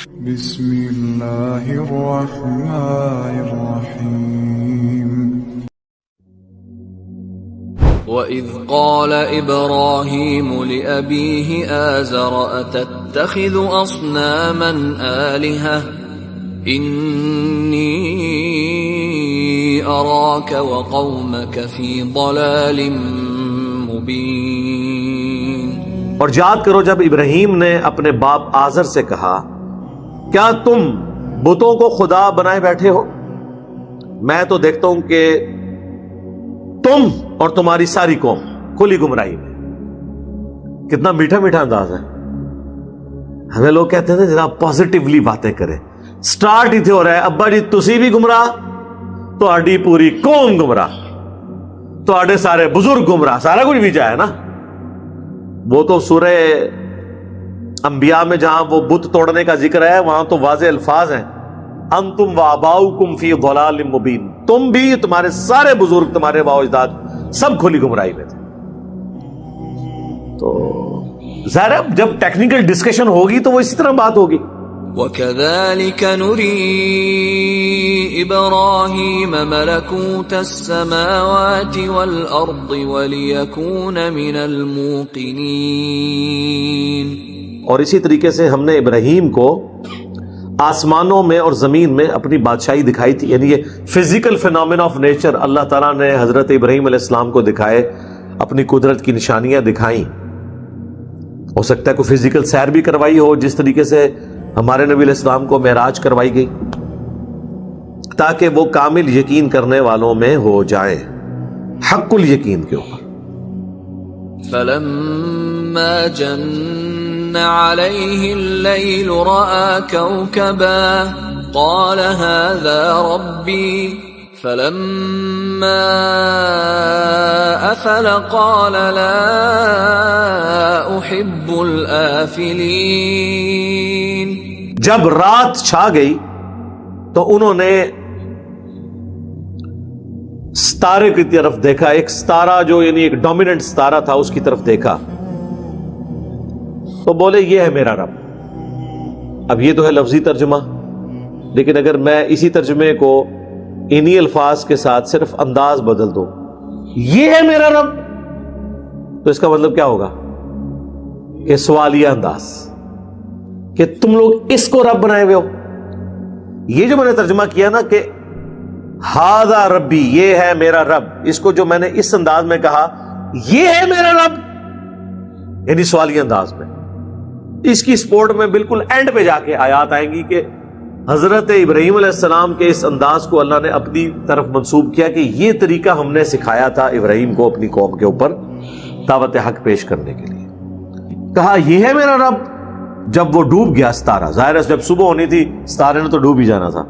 بسم اللہ الرحمن الرحیم وَإِذْ قَالَ إِبْرَاهِيمُ لِأَبِيهِ آزَرَ أَتَتَّخِذُ أَصْنَامًا آلِهَةً إِنِّي أَرَاكَ وَقَوْمَكَ فِي ضَلَالٍ مُبِينٍ۔ اور یاد کرو جب ابراہیم نے اپنے باپ آزر سے کہا کیا تم بتوں کو خدا بنائے بیٹھے ہو؟ میں تو دیکھتا ہوں کہ تم اور تمہاری ساری قوم کھلی گمراہی میں۔ کتنا میٹھا میٹھا انداز ہے۔ ہمیں لوگ کہتے ہیں جناب پازیٹیولی باتیں کریں، سٹارٹ ہی تھے ہو رہا ہے ابا جی تسی بھی گمراہ، تہاڈی پوری قوم گمراہ، تہاڈے سارے بزرگ گمراہ، سارا کچھ بھی جائے نا۔ وہ تو سورہ انبیاء میں جہاں وہ بت توڑنے کا ذکر ہے وہاں تو واضح الفاظ ہیں، انتم وآباؤکم فی ضلال مبین، تم بھی، تمہارے سارے بزرگ، تمہارے باؤ اجداد سب کھلی گمراہی میں تھے۔ تو ظاہر ہے جب ٹیکنیکل ڈسکشن ہوگی تو وہ اسی طرح بات ہوگی۔ وَكَذَلِكَ نُرِي إِبْرَاهِيمَ مَلَكُوتَ السَّمَاوَاتِ وَالْأَرْضِ وَلِيَكُونَ مِنَ الْمُوقِنِينَ۔ اور اسی طریقے سے ہم نے ابراہیم کو آسمانوں میں اور زمین میں اپنی بادشاہی دکھائی تھی، یعنی یہ فزیکل فینومینا آف نیچر اللہ تعالیٰ نے حضرت ابراہیم علیہ السلام کو دکھائے، اپنی قدرت کی نشانیاں دکھائیں۔ ہو سکتا ہے کوئی فزیکل سیر بھی کروائی ہو، جس طریقے سے ہمارے نبی علیہ السلام کو معراج کروائی گئی، تاکہ وہ کامل یقین کرنے والوں میں ہو جائیں، حق الیقین کے اوپر۔ فَلَمَّا جَنَّ عَلَيْهِ اللَّيْلُ رَأَى كَوْكَبًا قَالَ هَذَا رَبِّي فَلَمَّا أَفَلَ قَالَ لَا أُحِبُّ الْآفِلِينَ۔ جب رات چھا گئی تو انہوں نے ستارے کی طرف دیکھا، ایک ستارہ جو یعنی ایک ڈومیننٹ ستارہ تھا اس کی طرف دیکھا تو بولے یہ ہے میرا رب۔ اب یہ تو ہے لفظی ترجمہ، لیکن اگر میں اسی ترجمے کو انہی الفاظ کے ساتھ صرف انداز بدل دو، یہ ہے میرا رب، تو اس کا مطلب کیا ہوگا کہ سوالیہ انداز، کہ تم لوگ اس کو رب بنائے ہوئے ہو۔ یہ جو میں نے ترجمہ کیا نا کہ ہاذا ربی، یہ ہے میرا رب، اس کو جو میں نے اس انداز میں کہا یہ ہے میرا رب، یعنی سوالی انداز میں، اس کی سپورٹ میں بالکل اینڈ پہ جا کے آیات آئیں گی کہ حضرت ابراہیم علیہ السلام کے اس انداز کو اللہ نے اپنی طرف منسوب کیا کہ یہ طریقہ ہم نے سکھایا تھا ابراہیم کو اپنی قوم کے اوپر دعوت حق پیش کرنے کے لیے۔ کہا یہ ہے میرا رب جب وہ ڈوب گیا ستارہ، ظاہر ہے جب صبح ہونی تھی ستارے نے تو ڈوب ہی جانا تھا۔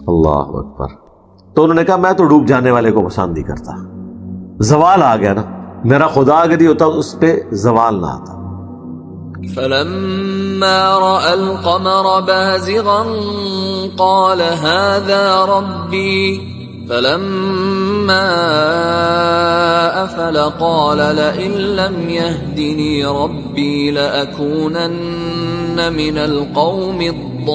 اللہ اکبر۔ تو انہوں نے کہا میں تو ڈوب جانے والے کو پسند نہیں کرتا، زوال آ گیا نا، میرا خدا اگر یہ ہوتا اس پہ زوال نہ آتا۔ فَلَمَّا رَأَى الْقَمَرَ بَازِغًا قَالَ هَذَا رَبِّي فَلَمَّا أَفَلَ قَالَ لَئِن لَّمْ يَهْدِنِي رَبِّي لَأَكُونَنَّ مِنَ الْقَوْمِ الضَّالِّينَ۔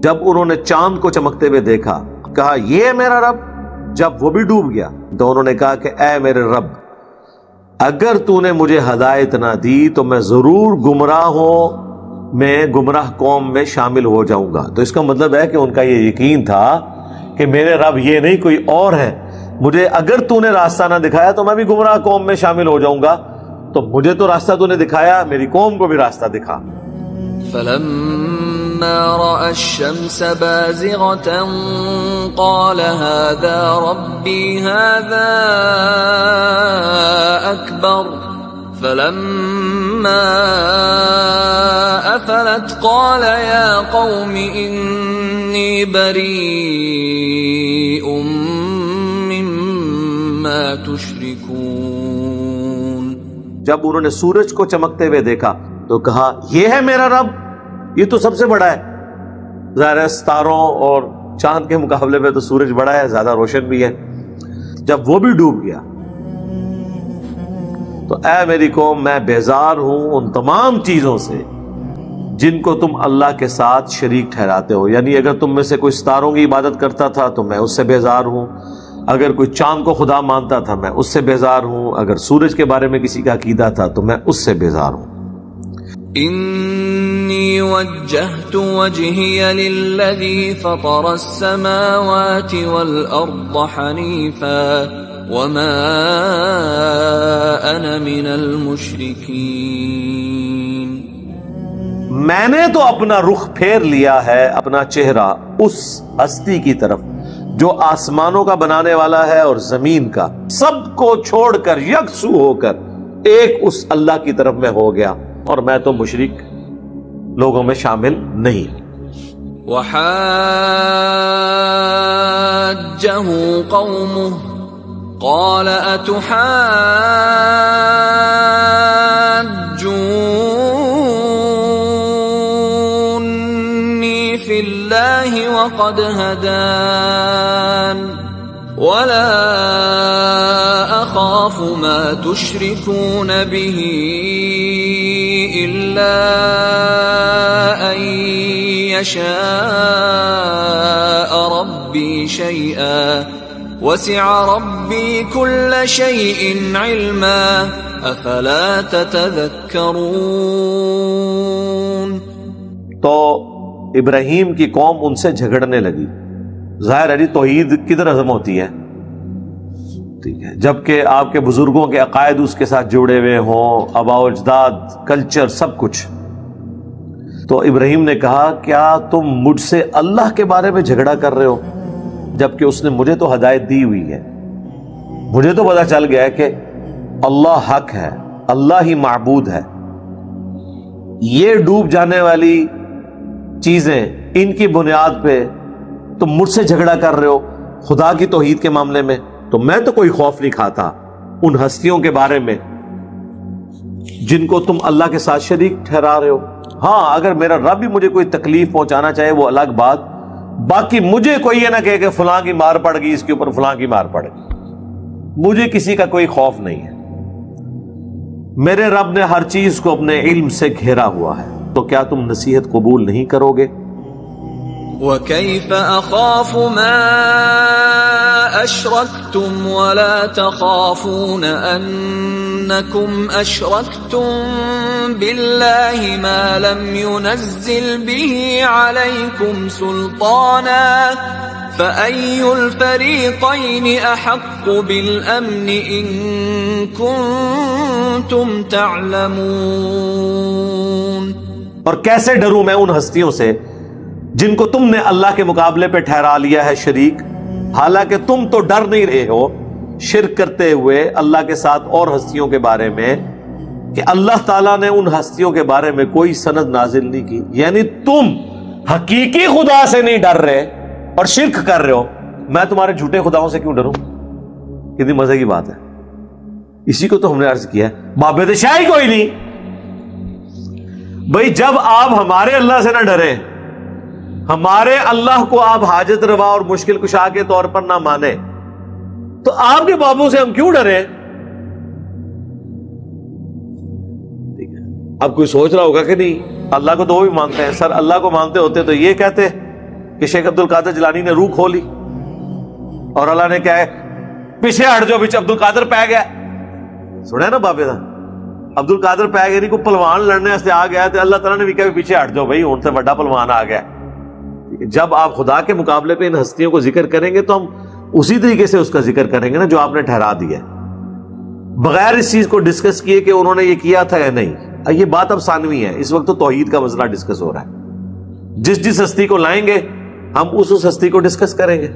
جب انہوں نے چاند کو چمکتے ہوئے دیکھا کہا یہ ہے میرا رب، جب وہ بھی ڈوب گیا تو انہوں نے کہا کہ اے میرے رب اگر تو نے مجھے ہدایت نہ دی تو میں ضرور گمراہ قوم میں شامل ہو جاؤں گا۔ تو اس کا مطلب ہے کہ ان کا یہ یقین تھا کہ میرے رب یہ نہیں کوئی اور ہے، مجھے اگر تو نے راستہ نہ دکھایا تو میں بھی گمراہ قوم میں شامل ہو جاؤں گا، تو مجھے تو راستہ تو نے دکھایا، میری قوم کو بھی راستہ دکھا۔ فَلَمَّا رَأَى الشَّمْسَ بَازِغَةً قَالَ هَذَا رَبِّي هَذَا أَكْبَرُ فَلَمَّا أَفَلَتْ قَالَ يَا قَوْمِ إِنِّي بَرِيءٌ مِّمَّا تُشْرِكُونَ۔ جب انہوں نے سورج کو چمکتے ہوئے دیکھا تو کہا یہ ہے میرا رب، یہ تو سب سے بڑا ہے، ظاہر ہے ستاروں اور چاند کے مقابلے میں تو سورج بڑا ہے، زیادہ روشن بھی ہے۔ جب وہ بھی ڈوب گیا تو اے میری قوم میں بیزار ہوں ان تمام چیزوں سے جن کو تم اللہ کے ساتھ شریک ٹھہراتے ہو. یعنی اگر تم میں سے کوئی ستاروں کی عبادت کرتا تھا تو میں اس سے بیزار ہوں, اگر کوئی چاند کو خدا مانتا تھا میں اس سے بیزار ہوں, اگر سورج کے بارے میں کسی کا عقیدہ تھا تو میں اس سے بیزار ہوں. انی وجہت وجہی للذی فطر السماوات والارض حنیفا وما انا من المشرکین. میں نے تو اپنا رخ پھیر لیا ہے, اپنا چہرہ اس ہستی کی طرف جو آسمانوں کا بنانے والا ہے اور زمین کا, سب کو چھوڑ کر یکسو ہو کر ایک اس اللہ کی طرف میں ہو گیا, اور میں تو مشرک لوگوں میں شامل نہیں. وحاجه قومه قال اتحاجوني في الله وقد هدان ولا أخاف ما تشركون به إلا أن يشاء ربي شيئا وسع ربي كل شيء علما أفلا تتذكرون. تو ابراہیم کی قوم ان سے جھگڑنے لگی. ظاہر ہے جی توحید کدھر ہضم ہوتی ہے, ٹھیک ہے, جبکہ آپ کے بزرگوں کے عقائد اس کے ساتھ جڑے ہوئے ہوں, آباء و اجداد, کلچر, سب کچھ. تو ابراہیم نے کہا کیا تم مجھ سے اللہ کے بارے میں جھگڑا کر رہے ہو جبکہ اس نے مجھے تو ہدایت دی ہوئی ہے. مجھے تو پتا چل گیا ہے کہ اللہ حق ہے, اللہ ہی معبود ہے. یہ ڈوب جانے والی چیزیں, ان کی بنیاد پہ تم مجھ سے جھگڑا کر رہے ہو خدا کی توحید کے معاملے میں. تو میں تو کوئی خوف نہیں کھاتا ان ہستیوں کے بارے میں جن کو تم اللہ کے ساتھ شریک ٹھہرا رہے ہو. ہاں اگر میرا رب بھی مجھے کوئی تکلیف پہنچانا چاہے وہ الگ بات, باقی مجھے کوئی یہ نہ کہے کہ فلاں کی مار پڑ گئی, اس کے اوپر فلاں کی مار پڑ گئی. مجھے کسی کا کوئی خوف نہیں ہے. میرے رب نے ہر چیز کو اپنے علم سے گھیرا ہوا ہے. تو کیا تم نصیحت قبول نہیں کرو گے؟ وَكَيْفَ أَخَافُ مَا أَشْرَكْتُمْ وَلَا تَخَافُونَ أَنَّكُمْ أَشْرَكْتُمْ بِاللَّهِ مَا لَمْ يُنَزِّلْ بِهِ عَلَيْكُمْ سُلْطَانًا فَأَيُّ الْفَرِيقَيْنِ أَحَقُّ بِالْأَمْنِ إِن كُنتُمْ تَعْلَمُونَ. اور کیسے ڈروں میں ان ہستیوں سے جن کو تم نے اللہ کے مقابلے پہ ٹھہرا لیا ہے شریک, حالانکہ تم تو ڈر نہیں رہے ہو شرک کرتے ہوئے اللہ کے ساتھ اور ہستیوں کے بارے میں کہ اللہ تعالیٰ نے ان ہستیوں کے بارے میں کوئی سند نازل نہیں کی. یعنی تم حقیقی خدا سے نہیں ڈر رہے اور شرک کر رہے ہو, میں تمہارے جھوٹے خداؤں سے کیوں ڈروں؟ کتنی مزے کی بات ہے. اسی کو تو ہم نے عرض کیا ہے معبود شاہی کوئی نہیں. بھئی جب آپ ہمارے اللہ سے نہ ڈریں, ہمارے اللہ کو آپ حاجت روا اور مشکل کشا کے طور پر نہ مانے, تو آپ کے بابوں سے ہم کیوں ڈریں؟ اب کوئی سوچ رہا ہوگا کہ نہیں اللہ کو تو وہ بھی مانتے ہیں. سر اللہ کو مانتے ہوتے تو یہ کہتے کہ شیخ عبد القادر جیلانی نے روح کھولی اور اللہ نے کہا ہے پیچھے ہٹ جاؤ, پیچھے عبد القادر پہ گیا. سنا ہے نا بابے دا, عبد القادر پہ گیا نہیں, کوئی پلوان لڑنے سے آ گیا تو اللہ تعالیٰ نے بھی کہا پیچھے ہٹ جاؤ بھائی, ان سے بڑا پلوان آ گیا. جب آپ خدا کے مقابلے پہ ان ہستیوں کو ذکر کریں گے تو ہم اسی طریقے سے اس کا ذکر کریں گے نا جو آپ نے ٹھہرا دیا ہے, بغیر اس چیز کو ڈسکس کیے کہ انہوں نے یہ کیا تھا یا نہیں. یہ بات اب ثانوی ہے, اس وقت تو توحید کا مسئلہ ڈسکس ہو رہا ہے. جس جس ہستی کو لائیں گے ہم اس ہستی کو ڈسکس کریں گے.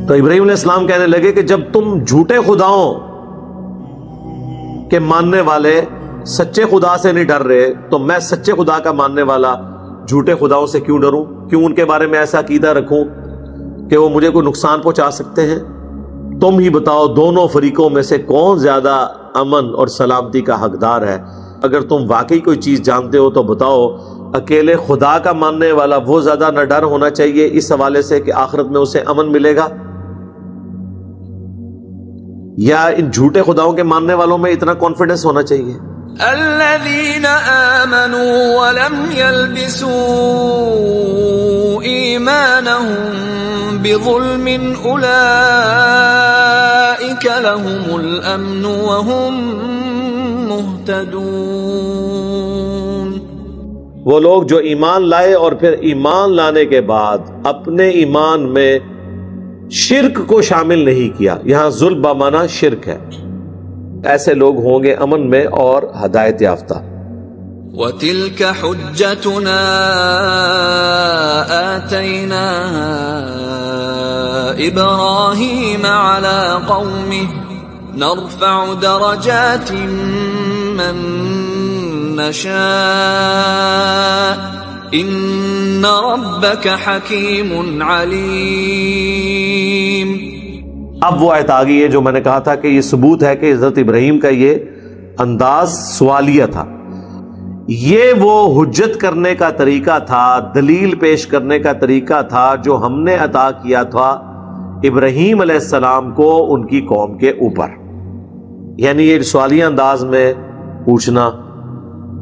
تو ابراہیم علیہ السلام کہنے لگے کہ جب تم جھوٹے خداؤں کے ماننے والے سچے خدا سے نہیں ڈر رہے تو میں سچے خدا کا ماننے والا جھوٹے خداؤں سے کیوں ڈروں؟ کیوں ان کے بارے میں ایسا عقیدہ رکھوں کہ وہ مجھے کوئی نقصان پہنچا سکتے ہیں؟ تم ہی بتاؤ دونوں فریقوں میں سے کون زیادہ امن اور سلامتی کا حقدار ہے؟ اگر تم واقعی کوئی چیز جانتے ہو تو بتاؤ. اکیلے خدا کا ماننے والا وہ زیادہ نہ ڈر ہونا چاہیے اس حوالے سے کہ آخرت میں اسے امن ملے گا, یا ان جھوٹے خداؤں کے ماننے والوں میں اتنا کانفیڈنس ہونا چاہیے؟ الذين آمنوا ولم يلبسوا إيمانهم بظلم أولئك لهم الأمن وهم مهتدون. وہ لوگ جو ایمان لائے اور پھر ایمان لانے کے بعد اپنے ایمان میں شرک کو شامل نہیں کیا. یہاں ظلم بمعنی شرک ہے. ایسے لوگ ہوں گے امن میں اور ہدایت یافتہ. وَتِلْكَ حُجَّتُنَا آتَيْنَاهَا إِبْرَاهِيمَ عَلَى قَوْمِهِ نَرْفَعُ دَرَجَاتٍ مَّن نَّشَاءُ إِنَّ رَبَّكَ حَكِيمٌ عَلِيمٌ. اب وہ آیت آ گئی ہے جو میں نے کہا تھا کہ یہ ثبوت ہے کہ حضرت ابراہیم کا یہ انداز سوالیہ تھا. یہ وہ حجت کرنے کا طریقہ تھا، دلیل پیش کرنے کا طریقہ تھا جو ہم نے عطا کیا تھا ابراہیم علیہ السلام کو ان کی قوم کے اوپر. یعنی یہ سوالیہ انداز میں پوچھنا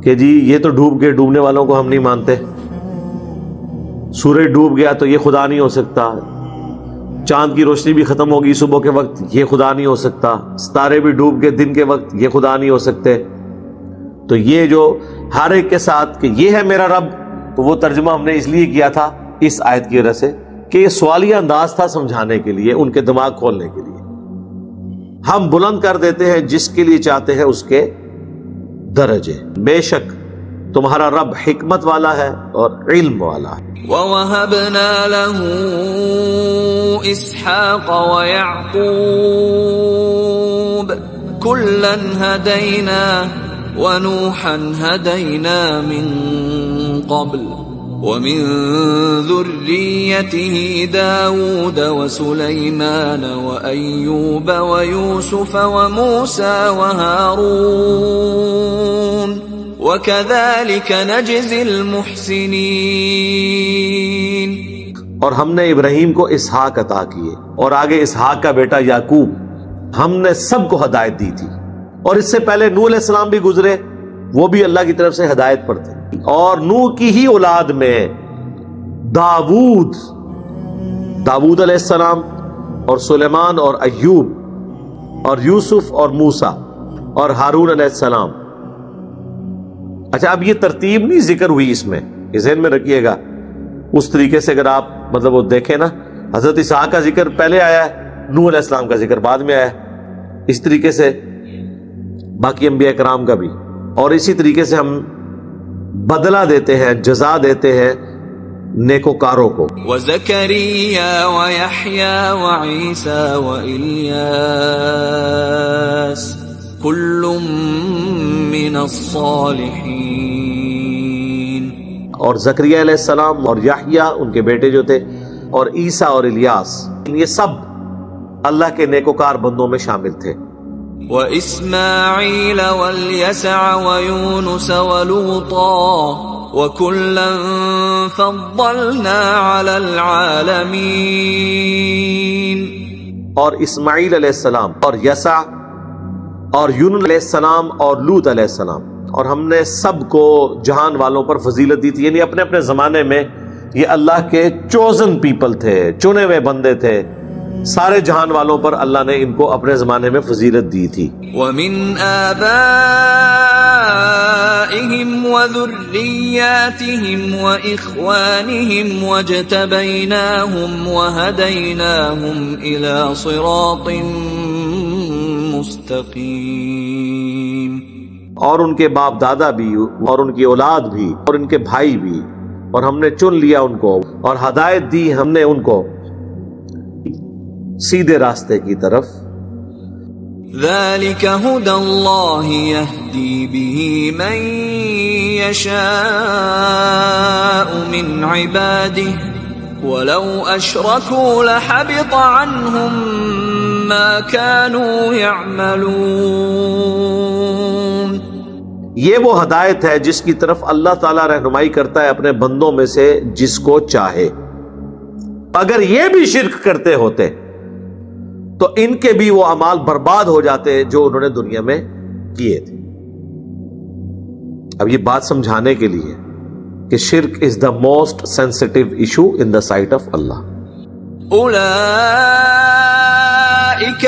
کہ جی یہ تو ڈوب گئے، ڈوبنے والوں کو ہم نہیں مانتے. سورج ڈوب گیا تو یہ خدا نہیں ہو سکتا. چاند کی روشنی بھی ختم ہوگی صبح کے وقت، یہ خدا نہیں ہو سکتا. ستارے بھی ڈوب گئے دن کے وقت، یہ خدا نہیں ہو سکتے. تو یہ جو ہر ایک کے ساتھ کہ یہ ہے میرا رب، تو وہ ترجمہ ہم نے اس لیے کیا تھا اس آیت کی وجہ سے کہ یہ سوالیہ انداز تھا سمجھانے کے لیے، ان کے دماغ کھولنے کے لیے. ہم بلند کر دیتے ہیں جس کے لیے چاہتے ہیں اس کے درجے. بے شک تمہارا رب حکمت والا ہے اور علم والا ہے. وَوَهَبْنَا لَهُ إِسْحَاقَ وَيَعْقُوبَ كُلًّا هَدَيْنَا وَنُوحًا هَدَيْنَا مِن قَبْلُ وَمِن ذُرِّيَّتِهِ دَاوُودَ وَسُلَيْمَانَ وَأَيُّوبَ وَيُوسُفَ وَمُوسَى وَهَارُونَ وَكَذَلِكَ نَجْزِي الْمُحْسِنِينَ. اور ہم نے ابراہیم کو اسحاق عطا کیے اور آگے اسحاق کا بیٹا یعقوب. ہم نے سب کو ہدایت دی تھی. اور اس سے پہلے نوح علیہ السلام بھی گزرے، وہ بھی اللہ کی طرف سے ہدایت پر تھے. اور نوح کی ہی اولاد میں داود علیہ السلام اور سلیمان اور ایوب اور یوسف اور موسیٰ اور ہارون علیہ السلام. اچھا اب یہ ترتیب نہیں ذکر ہوئی اس میں، یہ ذہن میں رکھیے گا. اس طریقے سے اگر آپ مطلب وہ دیکھیں نا، حضرت اسحاق کا ذکر پہلے آیا ہے، نوح علیہ السلام کا ذکر بعد میں آیا ہے. اس طریقے سے باقی انبیاء کرام کا بھی. اور اسی طریقے سے ہم بدلہ دیتے ہیں، جزا دیتے ہیں نیکوکاروں کو. وَزَكَرِيَّا وَيَحْيَا وَعِيسَى وَإِلْيَاسَ كُلٌّ مِّنَ الصَّالِحِينَ. اور زکریا علیہ السلام اور یحییٰ ان کے بیٹے جو تھے اور عیسیٰ اور الیاس، یہ سب اللہ کے نیکوکار بندوں میں شامل تھے. وَإِسْمَاعِيلَ وَالْيَسَعَ وَيُونُسَ وَلُوطًا وَكُلًّا فَضَّلْنَا عَلَى الْعَالَمِينَ. اور اسماعیل علیہ السلام اور یسع اور یونس علیہ السلام اور لوط علیہ السلام، اور ہم نے سب کو جہان والوں پر فضیلت دی تھی. یعنی اپنے اپنے زمانے میں یہ اللہ کے چوزن پیپل تھے، چنے ہوئے بندے تھے. سارے جہان والوں پر اللہ نے ان کو اپنے زمانے میں فضیلت دی تھی. وَمِنْ آبَائِهِمْ وَذُرِّيَّاتِهِمْ وَإِخْوَانِهِمْ وَاجْتَبَيْنَاهُمْ وَهَدَيْنَاهُمْ إِلَى صِرَاطٍ مُسْتَقِيمٍ. اور ان کے باپ دادا بھی اور ان کی اولاد بھی اور ان کے بھائی بھی، اور ہم نے چن لیا ان کو اور ہدایت دی ہم نے ان کو سیدھے راستے کی طرف. ذَلِكَ هُدَى اللَّهِ يَهْدِي بِهِ مَن يَشَاءُ مِنْ عِبَادِهِ وَلَوْ أَشْرَكُوا لَحَبِطَ عَنْهُمْ مَا كَانُوا يَعْمَلُونَ. یہ وہ ہدایت ہے جس کی طرف اللہ تعالیٰ رہنمائی کرتا ہے اپنے بندوں میں سے جس کو چاہے. اگر یہ بھی شرک کرتے ہوتے تو ان کے بھی وہ اعمال برباد ہو جاتے جو انہوں نے دنیا میں کیے تھے۔ اب یہ بات سمجھانے کے لیے کہ شرک is the most sensitive issue in the sight of Allah. أولئك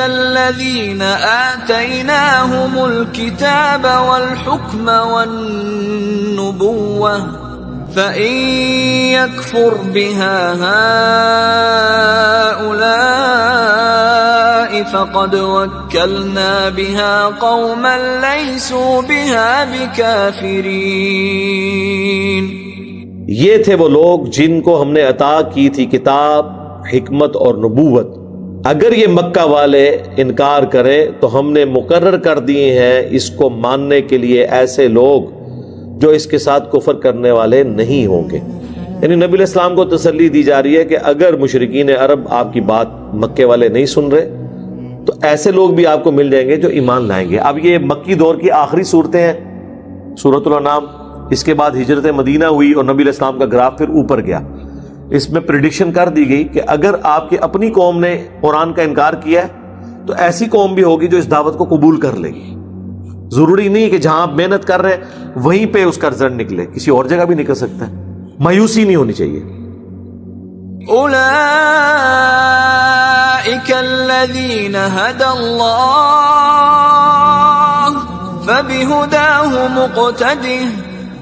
الذين آتيناهم الكتاب والحكم والنبوة فإن يكفر بها هؤلاء فقد وكلنا بها قوما ليسوا بها بكافرين۔ یہ تھے وہ لوگ جن کو ہم نے عطا کی تھی کتاب، حکمت اور نبوت، اگر یہ مکہ والے انکار کریں تو ہم نے مقرر کر دیے ہیں اس کو ماننے کے لیے ایسے لوگ جو اس کے ساتھ کفر کرنے والے نہیں ہوں گے۔ یعنی نبی علیہ السلام کو تسلی دی جا رہی ہے کہ اگر مشرکین عرب آپ کی بات مکے والے نہیں سن رہے تو ایسے لوگ بھی آپ کو مل جائیں گے جو ایمان لائیں گے۔ اب یہ مکی دور کی آخری صورتیں ہیں، سورۃ الانعام، اس کے بعد ہجرت مدینہ ہوئی اور نبی علیہ السلام کا گراف پھر اوپر گیا۔ اس میں پریڈکشن کر دی گئی کہ اگر آپ کی اپنی قوم نے قرآن کا انکار کیا ہے تو ایسی قوم بھی ہوگی جو اس دعوت کو قبول کر لے گی۔ ضروری نہیں کہ جہاں آپ محنت کر رہے ہیں وہیں پہ اس کا رزلٹ نکلے، کسی اور جگہ بھی نکل سکتا ہے۔ مایوسی نہیں ہونی چاہیے۔ أولئك الذين هدى الله فبهداه مقتده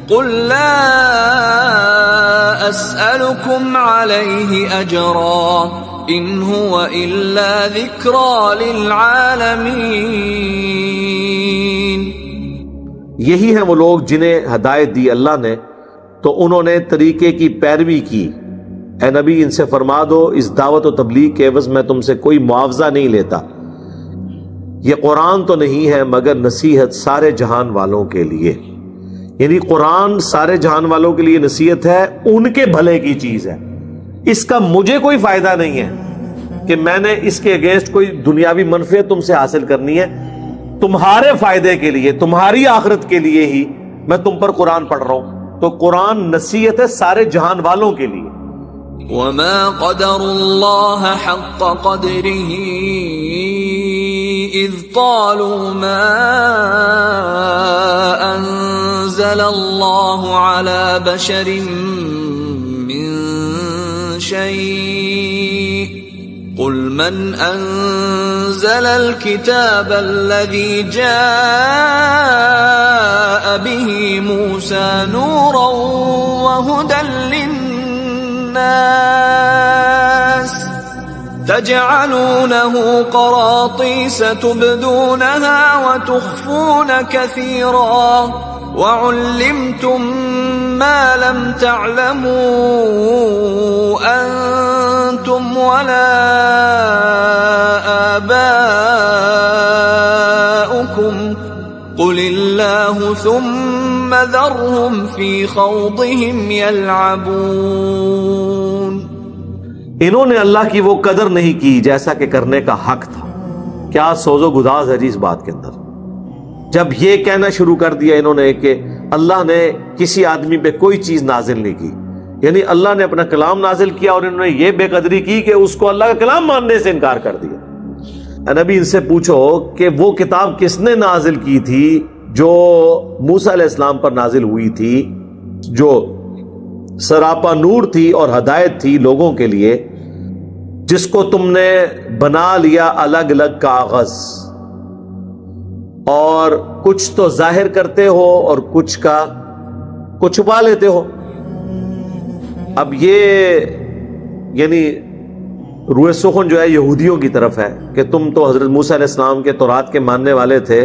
قل لا أسألكم عليه أجرا إن هو إلا ذكرى للعالمين۔ یہی ہیں وہ لوگ جنہیں ہدایت دی اللہ نے تو انہوں نے طریقے کی پیروی کی۔ اے نبی ان سے فرما دو اس دعوت و تبلیغ کے عوض میں تم سے کوئی معاوضہ نہیں لیتا، یہ قرآن تو نہیں ہے مگر نصیحت سارے جہان والوں کے لیے۔ یعنی قرآن سارے جہان والوں کے لیے نصیحت ہے، ان کے بھلے کی چیز ہے، اس کا مجھے کوئی فائدہ نہیں ہے کہ میں نے اس کے اگینسٹ کوئی دنیاوی منفعت تم سے حاصل کرنی ہے۔ تمہارے فائدے کے لیے، تمہاری آخرت کے لیے ہی میں تم پر قرآن پڑھ رہا ہوں۔ تو قرآن نصیحت ہے سارے جہان والوں کے لیے۔ وما قدر الله حق قدره إذ قالوا ما أنزل الله على بشر من شيء قل من أنزل الكتاب الذي جاء به موسى نورا وهدى للناس تجعلونه قراطيس تبدونها وتخفون كثيرا وعلمتم ما لم تعلموا أنتم ولا آباؤكم قل الله ثم ذرهم في خوضهم يلعبون۔ انہوں نے اللہ کی وہ قدر نہیں کی جیسا کہ کرنے کا حق تھا۔ کیا سوز و گداز ہے جی اس بات کے اندر۔ جب یہ کہنا شروع کر دیا انہوں نے کہ اللہ نے کسی آدمی پہ کوئی چیز نازل نہیں کی، یعنی اللہ نے اپنا کلام نازل کیا اور انہوں نے یہ بے قدری کی کہ اس کو اللہ کا کلام ماننے سے انکار کر دیا۔ نبی ان سے پوچھو کہ وہ کتاب کس نے نازل کی تھی جو موسیٰ علیہ السلام پر نازل ہوئی تھی، جو سراپا نور تھی اور ہدایت تھی لوگوں کے لیے، جس کو تم نے بنا لیا الگ الگ کاغذ، اور کچھ تو ظاہر کرتے ہو اور کچھ چھپا لیتے ہو۔ اب یہ یعنی روح سخن جو ہے یہودیوں کی طرف ہے کہ تم تو حضرت موسیٰ علیہ السلام کے تورات کے ماننے والے تھے،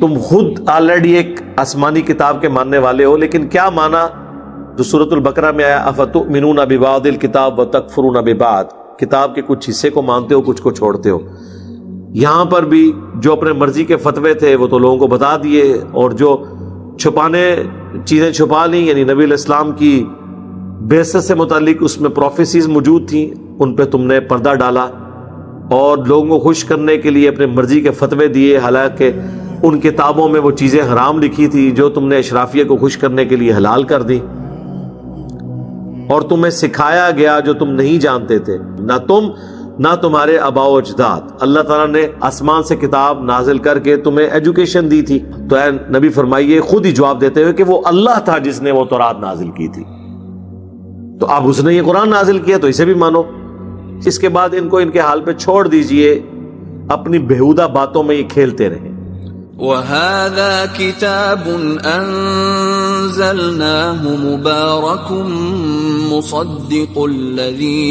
تم خود آلریڈی ایک آسمانی کتاب کے ماننے والے ہو، لیکن کیا مانا جو سورۃ البقرہ میں آیا افتؤمنون ببعض الکتاب وتکفرون ببعض، کتاب کے کچھ حصے کو مانتے ہو کچھ کو چھوڑتے ہو۔ یہاں پر بھی جو اپنے مرضی کے فتوے تھے وہ تو لوگوں کو بتا دیے، اور جو چھپانے چیزیں چھپا لی، یعنی نبی علیہ السلام کی بعثت سے متعلق اس میں پروفیسیز موجود تھیں، ان پہ تم نے پردہ ڈالا اور لوگوں کو خوش کرنے کے لیے اپنے مرضی کے فتوے دیے، حالانکہ ان کتابوں میں وہ چیزیں حرام لکھی تھی جو تم نے اشرافیہ کو خوش کرنے کے لیے حلال کر دی، اور تمہیں سکھایا گیا جو تم نہیں جانتے تھے، نہ تم نہ تمہارے آباء و اجداد. اللہ تعالیٰ نے آسمان سے کتاب نازل کر کے تمہیں ایجوکیشن دی تھی. تو اے نبی فرمائیے خود ہی جواب دیتے ہوئے کہ وہ اللہ تھا جس نے وہ تورات نازل کی تھی. تو اب اس نے یہ قرآن نازل کیا تو اسے بھی مانو. اس کے بعد ان کو ان کے حال پہ چھوڑ دیجئے، اپنی بےہودہ باتوں میں یہ کھیلتے رہیں. وَهَذَا كِتَابٌ أَنزَلْنَاهُ مُبَارَكٌ مُصَدِّقُ الَّذِي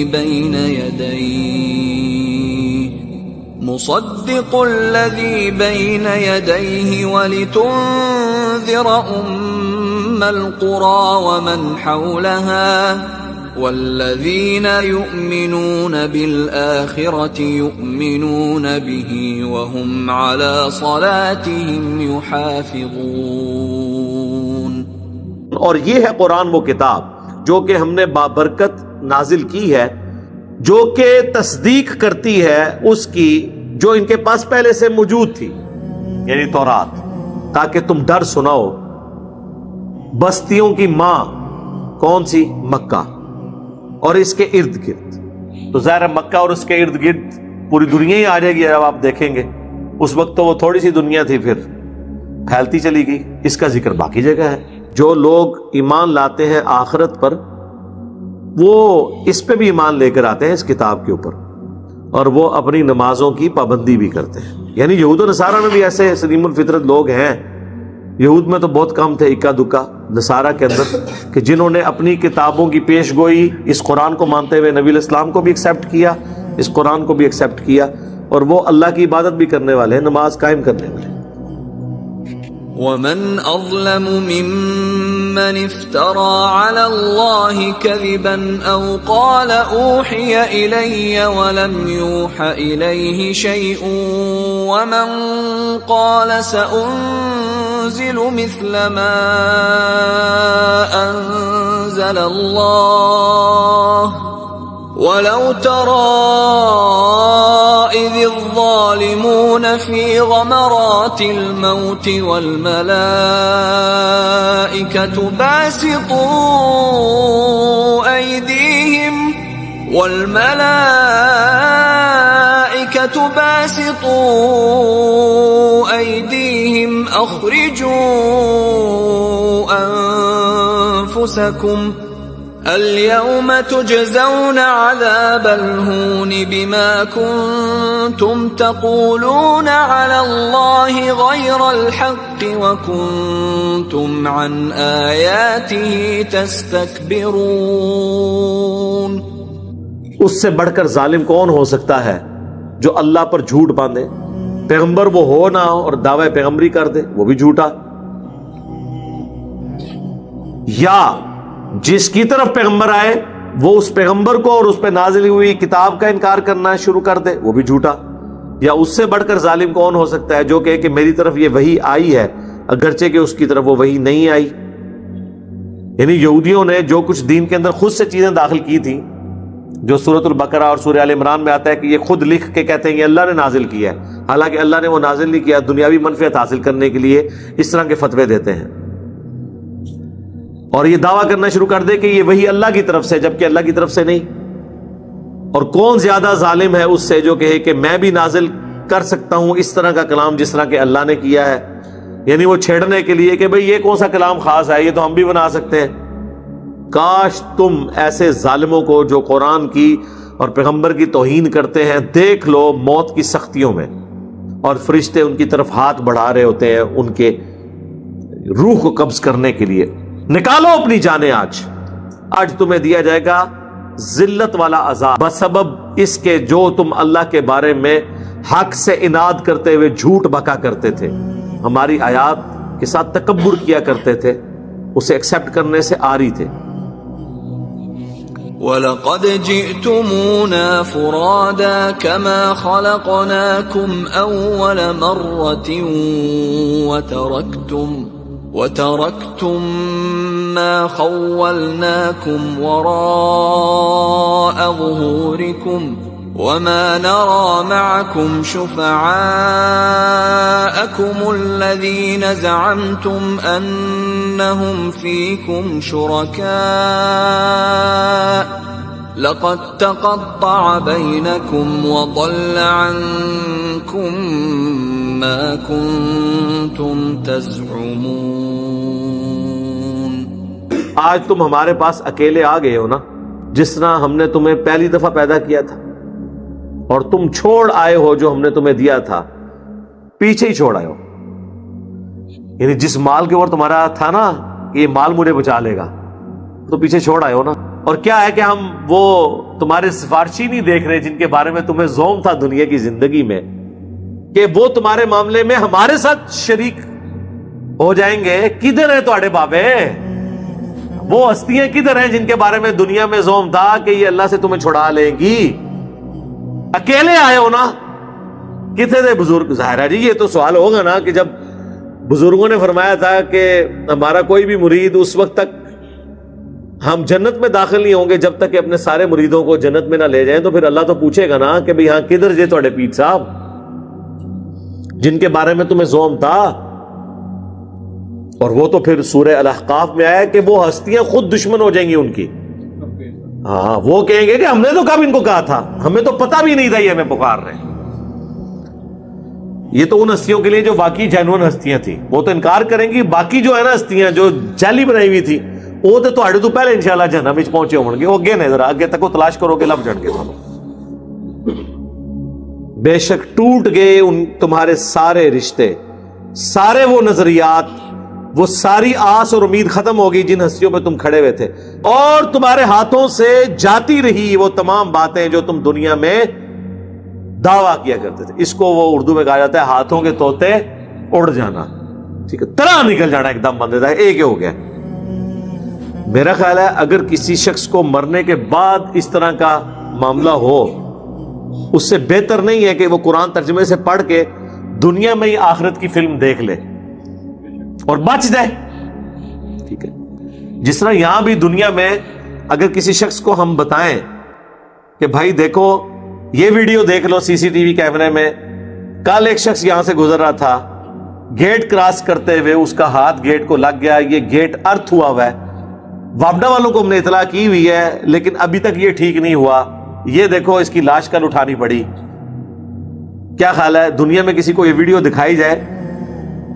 بَيْنَ يَدَيْهِ وَلِتُنذِرَ أُمَّ الْقُرَى وَمَنْ حَوْلَهَا وَالَّذِينَ يُؤْمِنُونَ بِالْآخِرَةِ يُؤْمِنُونَ بِهِ وَهُمْ عَلَى صَلَاتِهِمْ يُحَافِظُونَ. اور یہ ہے قرآن وہ کتاب جو کہ ہم نے بابرکت نازل کی ہے، جو کہ تصدیق کرتی ہے اس کی جو ان کے پاس پہلے سے موجود تھی، یعنی تورات، تاکہ تم ڈر سناؤ بستیوں کی ماں کون سی؟ مکہ اور اس کے ارد گرد. تو ظاہر مکہ اور اس کے ارد گرد پوری دنیا ہی آ جائے گی جب آپ دیکھیں گے. اس وقت تو وہ تھوڑی سی دنیا تھی، پھر پھیلتی چلی گئی. اس کا ذکر باقی جگہ ہے. جو لوگ ایمان لاتے ہیں آخرت پر وہ اس پہ بھی ایمان لے کر آتے ہیں، اس کتاب کے اوپر، اور وہ اپنی نمازوں کی پابندی بھی کرتے ہیں. یعنی یہود و نصارہ میں بھی ایسے سلیم الفطرت لوگ ہیں. یہود میں تو بہت کم تھے، اکا دکا. نصارہ کے اندر کہ جنہوں نے اپنی کتابوں کی پیش گوئی اس قرآن کو مانتے ہوئے نبی علیہ السلام کو بھی ایکسیپٹ کیا، اس قرآن کو بھی ایکسیپٹ کیا، اور وہ اللہ کی عبادت بھی کرنے والے ہیں، نماز قائم کرنے والے ہیں. وَمَنْ أَظْلَمُ مِمَّنِ افْتَرَى عَلَى اللَّهِ كَذِبًا أَوْ قَالَ أُوحِيَ إِلَيَّ وَلَمْ يُوحَ إِلَيْهِ شَيْءٌ وَمَنْ قَالَ سَأُنْزِلُ مِثْلَ مَا أَنزَلَ اللَّهُ وَلَوْ تَرَى إِذِ الظَّالِمُونَ فِي غَمَرَاتِ الْمَوْتِ وَالْمَلَائِكَةُ باسطوا أيديهم أخرجوا أنفسكم اليوم تجزون عذاب الهون بما كنتم تقولون على الله غير الحق وكنتم عن آياته تستكبرون. اس سے بڑھ کر ظالم کون ہو سکتا ہے جو اللہ پر جھوٹ باندھے؟ پیغمبر وہ ہو نہ ہو اور دعوی پیغمبری کر دے، وہ بھی جھوٹا. یا جس کی طرف پیغمبر آئے وہ اس پیغمبر کو اور اس پہ نازل ہوئی کتاب کا انکار کرنا شروع کر دے، وہ بھی جھوٹا. یا اس سے بڑھ کر ظالم کون ہو سکتا ہے جو کہے کہ میری طرف یہ وحی آئی ہے اگرچہ کہ اس کی طرف وہ وحی نہیں آئی. یعنی یہودیوں نے جو کچھ دین کے اندر خود سے چیزیں داخل کی تھی، جو سورۃ البقرہ اور سورہ آل عمران میں آتا ہے کہ یہ خود لکھ کے کہتے ہیں یہ اللہ نے نازل کیا ہے، حالانکہ اللہ نے وہ نازل نہیں کیا، دنیاوی منفعت حاصل کرنے کے لیے اس طرح کے فتوے دیتے ہیں. اور یہ دعویٰ کرنا شروع کر دے کہ یہ وہی اللہ کی طرف سے، جبکہ اللہ کی طرف سے نہیں. اور کون زیادہ ظالم ہے اس سے جو کہے کہ میں بھی نازل کر سکتا ہوں اس طرح کا کلام جس طرح کہ اللہ نے کیا ہے. یعنی وہ چھیڑنے کے لیے کہ بھئی یہ کون سا کلام خاص ہے، یہ تو ہم بھی بنا سکتے ہیں. کاش تم ایسے ظالموں کو جو قرآن کی اور پیغمبر کی توہین کرتے ہیں دیکھ لو موت کی سختیوں میں، اور فرشتے ان کی طرف ہاتھ بڑھا رہے ہوتے ہیں ان کے روح کو قبض کرنے کے لیے. نکالو اپنی جانیں، آج تمہیں دیا جائے گا ذلت والا عذاب بسبب اس کے جو تم اللہ کے بارے میں حق سے اناد کرتے ہوئے جھوٹ بکا کرتے تھے، ہماری آیات کے ساتھ تکبر کیا کرتے تھے، اسے ایکسپٹ کرنے سے آری تھے. وَلَقَدْ جِئْتُمُونَا فُرَادَى كَمَا خَلَقْنَاكُمْ أَوَّلَ مَرَّةٍ وَتَرَكْتُمْ مَا خَوَّلْنَاكُمْ وَرَاءَ ظُهُورِكُمْ وَمَا نَرَى مَعَكُمْ شُفَعَاءَكُمُ الَّذِينَ زَعَمْتُمْ أَنَّهُمْ فِيكُمْ شُرَكَاءُ لقد تقطع بينكم وضل عنكم ما كنتم تزعمون. آج تم ہمارے پاس اکیلے آ گئے ہو نا، جس طرح ہم نے تمہیں پہلی دفعہ پیدا کیا تھا، اور تم چھوڑ آئے ہو جو ہم نے تمہیں دیا تھا، پیچھے ہی چھوڑ آئے ہو. یعنی جس مال کے اوپر تمہارا تھا نا کہ یہ مال مجھے بچا لے گا، تو پیچھے چھوڑ آئے ہو نا. اور کیا ہے کہ ہم وہ تمہارے سفارشی نہیں دیکھ رہے جن کے بارے میں تمہیں زوم تھا دنیا کی زندگی میں کہ وہ تمہارے معاملے میں ہمارے ساتھ شریک ہو جائیں گے. کدھر ہیں تمہارے بابے؟ وہ ہستیاں کدھر ہیں جن کے بارے میں دنیا میں زوم تھا کہ یہ اللہ سے تمہیں چھڑا لیں گی؟ اکیلے آئے ہو نا. کتنے تھے بزرگ؟ ظاہر ہے جی یہ تو سوال ہوگا نا کہ جب بزرگوں نے فرمایا تھا کہ ہمارا کوئی بھی مرید اس وقت تک ہم جنت میں داخل نہیں ہوں گے جب تک کہ اپنے سارے مریدوں کو جنت میں نہ لے جائیں، تو پھر اللہ تو پوچھے گا نا کہ بھئی ہاں کدھر جے تھوڑے پیر صاحب جن کے بارے میں تمہیں زوم تھا. اور وہ تو پھر سورہ الاحقاف میں آیا کہ وہ ہستیاں خود دشمن ہو جائیں گی ان کی. ہاں وہ کہیں گے کہ ہم نے تو کب ان کو کہا تھا، ہمیں تو پتہ بھی نہیں تھا یہ ہمیں پکار رہے ہیں. یہ تو ان ہستیوں کے لیے جو باقی جینون ہستیاں تھیں، وہ تو انکار کریں گی. باقی جو ہے نا ہستیاں جو جعلی بنائی ہوئی تھی، وہ تو تھوڑے تو پہلے انشاءاللہ جہنم وچ پہنچے ہون گے. وہ اگے نے ذرا اگے تک وہ تلاش کرو گے لب جان گے تھانوں. بے شک ٹوٹ گئے ان تمہارے سارے رشتے، سارے وہ نظریات، وہ ساری آس اور امید ختم ہو گئی جن ہستیوں پہ تم کھڑے ہوئے تھے، اور تمہارے ہاتھوں سے جاتی رہی وہ تمام باتیں جو تم دنیا میں دعویٰ کیا کرتے تھے. اس کو وہ اردو میں کہا جاتا ہے ہاتھوں کے طوطے اڑ جانا. ٹھیک ہے، طرح نکل جانا ایک دم بندے تھا. ایک ہی ہو گیا. میرا خیال ہے اگر کسی شخص کو مرنے کے بعد اس طرح کا معاملہ ہو، اس سے بہتر نہیں ہے کہ وہ قرآن ترجمے سے پڑھ کے دنیا میں ہی آخرت کی فلم دیکھ لے اور بچ جائے. ٹھیک ہے، جس طرح یہاں بھی دنیا میں اگر کسی شخص کو ہم بتائیں کہ بھائی دیکھو یہ ویڈیو دیکھ لو سی سی ٹی وی کیمرے میں، کل ایک شخص یہاں سے گزر رہا تھا، گیٹ کراس کرتے ہوئے اس کا ہاتھ گیٹ کو لگ گیا، یہ گیٹ ارتھ ہوا ہوا ہے، وابڈا والوں کو ہم نے اطلاع کی ہوئی ہے لیکن ابھی تک یہ ٹھیک نہیں ہوا، یہ دیکھو اس کی لاش کل اٹھانی پڑی. کیا خیال ہے دنیا میں کسی کو یہ ویڈیو دکھائی جائے،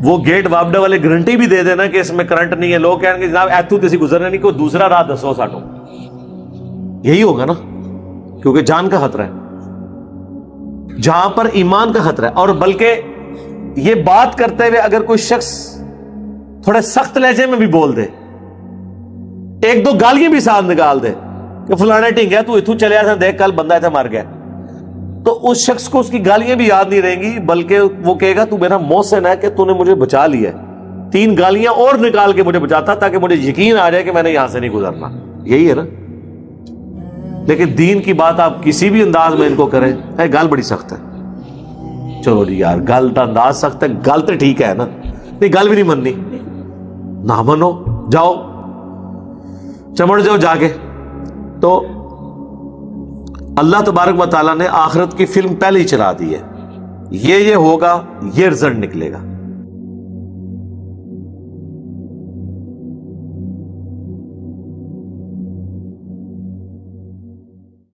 وہ گیٹ وابڈا والے گارنٹی بھی دے دینا کہ اس میں کرنٹ نہیں ہے، لوگ کہیں گے جناب ایتھو تسی گزرنے نہیں، کوئی دوسرا راہ دسو سانو. یہی ہوگا نا، کیونکہ جان کا خطرہ ہے، جہاں پر ایمان کا خطرہ ہے. اور بلکہ یہ بات کرتے ہوئے اگر کوئی شخص تھوڑے سخت لہجے میں بھی بول دے، ایک دو گالیاں بھی ساتھ نکال دے کہ فلانا ٹھنگ ہے تو اتھو چلے آتا دیکھ کل بندہ ایسا مر گیا، تو اس شخص کو اس کی گالیاں بھی یاد نہیں رہیں گی، بلکہ وہ کہے گا تو میرا محسن ہے کہ تو نے مجھے بچا لیا ہے، 3 گالیاں اور نکال کے مجھے بچاتا تاکہ مجھے یقین آ جائے کہ میں نے یہاں سے نہیں گزرنا. یہی ہے نا. لیکن دین کی بات آپ کسی بھی انداز میں ان کو کریں، گال بڑی سخت ہے. چلو جی یار گل کا انداز سخت ہے، گل تو ٹھیک ہے نا، نہیں گل بھی نہیں مننی، نہ منو، جاؤ چمڑ جاؤ جا کے. تو اللہ تبارک و تعالیٰ نے آخرت کی فلم پہلے ہی چلا دی ہے، یہ ہوگا، یہ رزلٹ نکلے گا.